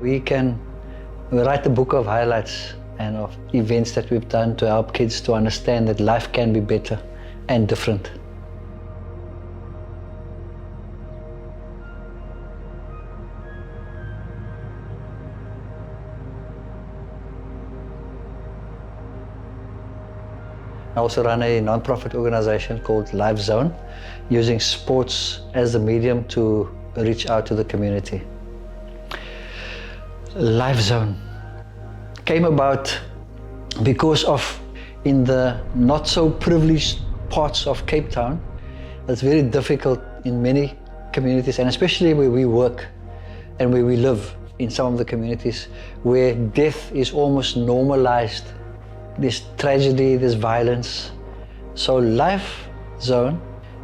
We can write a book of highlights and of events that we've done to help kids to understand that life can be better and different. I also run a non-profit organization called Life Zone, using sports as the medium to reach out to the community. Life Zone came about because of, in the not so privileged parts of Cape Town, it's very difficult in many communities, and especially where we work and where we live in some of the communities, where death is almost normalized. This tragedy, this violence. So Life Zone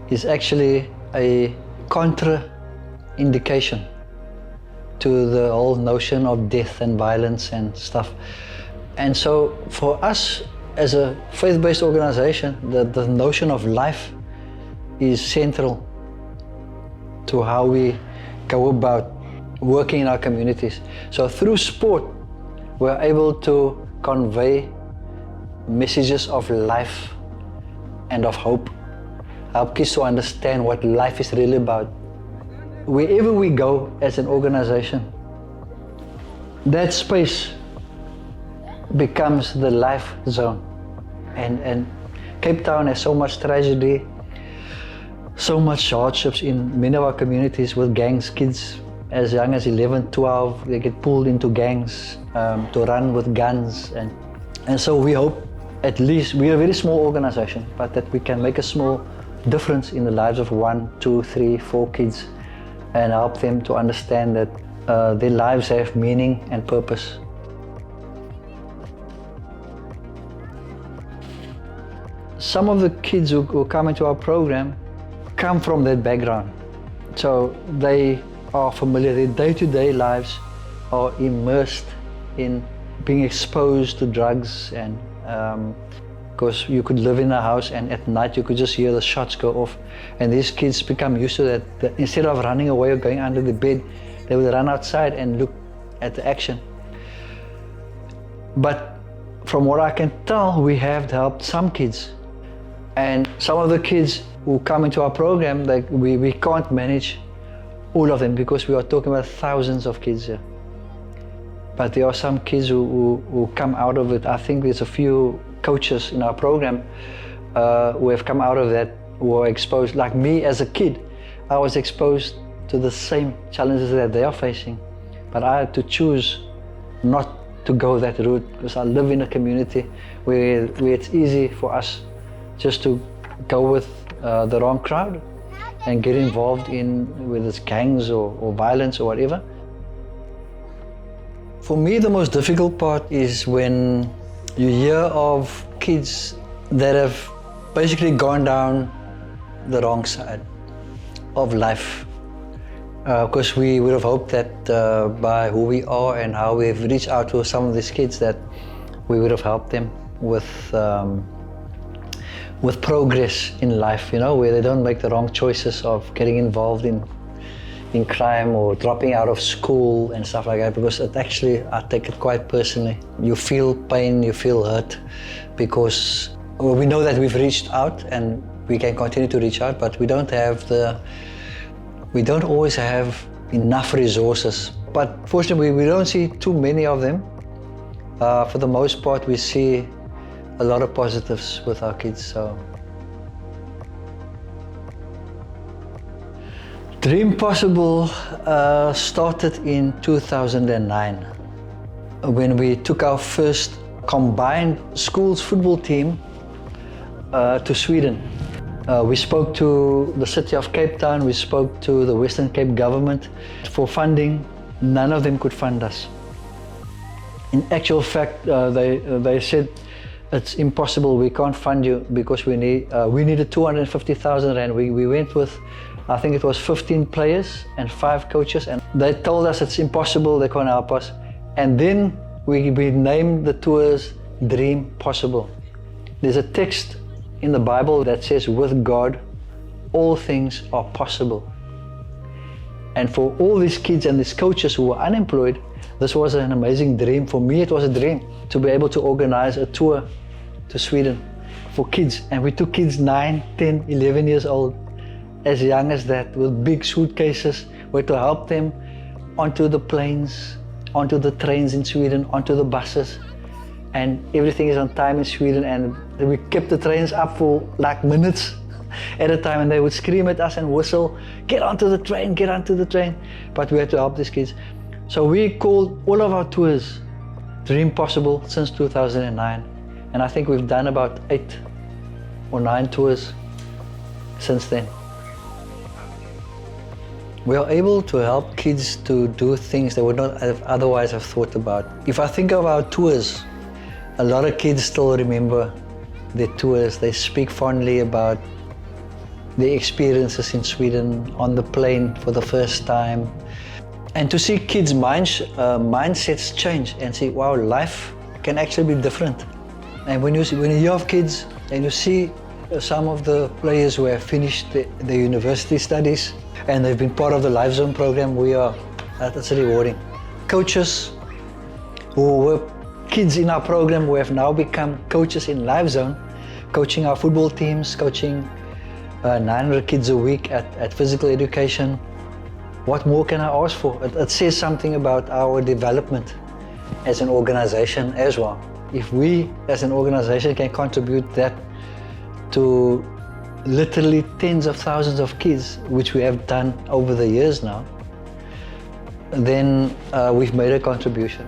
is actually a contra-indication to the whole notion of death and violence and stuff. And so for us as a faith-based organization, the notion of life is central to how we go about working in our communities. So through sport, we're able to convey messages of life and of hope, help kids to understand what life is really about. Wherever we go as an organization, that space becomes the Life Zone. And Cape Town has so much tragedy, so much hardships in many of our communities with gangs. Kids as young as 11, 12, they get pulled into gangs to run with guns. And so we hope, at least, we are a very small organization, but that we can make a small difference in the lives of 1, 2, 3, 4 kids and help them to understand that their lives have meaning and purpose. Some of the kids who come into our program come from that background. So they are familiar, their day-to-day lives are immersed in being exposed to drugs, and because you could live in a house and at night you could just hear the shots go off, and these kids become used to that. Instead of running away or going under the bed, they would run outside and look at the action. But from what I can tell, we have helped some kids, and some of the kids who come into our program, we can't manage all of them because we are talking about thousands of kids here. But there are some kids who come out of it. I think there's a few coaches in our program who have come out of that, who are exposed. Like me as a kid, I was exposed to the same challenges that they are facing. But I had to choose not to go that route because I live in a community where it's easy for us just to go with the wrong crowd and get involved in whether it's gangs or violence or whatever. For me, the most difficult part is when you hear of kids that have basically gone down the wrong side of life. Because we would have hoped that by who we are and how we've reached out to some of these kids, that we would have helped them with progress in life, you know, where they don't make the wrong choices of getting involved in crime or dropping out of school and stuff like that, because it actually, I take it quite personally. You feel pain, you feel hurt, because we know that we've reached out and we can continue to reach out, but we don't always have enough resources. But fortunately, we don't see too many of them. For the most part, we see a lot of positives with our kids. So. Dream Possible started in 2009 when we took our first combined schools football team to Sweden. We spoke to the city of Cape Town, we spoke to the Western Cape government for funding. None of them could fund us. In actual fact, they said, it's impossible, we can't fund you because we needed 250,000 rand. We went with, I think it was 15 players and 5 coaches, and they told us it's impossible, they can't help us. And then we named the tours Dream Possible. There's a text in the Bible that says, with God, all things are possible. And for all these kids and these coaches who were unemployed, This was an amazing dream. For me, it was a dream to be able to organize a tour to Sweden for kids. And we took kids 9, 10, 11 years old, as young as that, with big suitcases, where to help them onto the planes, onto the trains in Sweden, onto the buses. And everything is on time in Sweden, and we kept the trains up for like minutes at a time, and they would scream at us and whistle, "Get onto the train, get onto the train." But we had to help these kids. So we called all of our tours Dream Possible since 2009. And I think we've done about 8 or 9 tours since then. We are able to help kids to do things they would not have otherwise have thought about. If I think of our tours, a lot of kids still remember their tours. They speak fondly about their experiences in Sweden, on the plane for the first time. And to see kids' mindsets change and see, wow, life can actually be different. And when you hear of kids and you see some of the players who have finished their university studies and they've been part of the Life Zone program, that's rewarding. Coaches who were kids in our program who have now become coaches in Life Zone, coaching our football teams, coaching 900 kids a week at physical education. What more can I ask for? It says something about our development as an organization as well. If we as an organization can contribute that to literally tens of thousands of kids, which we have done over the years now, then we've made a contribution.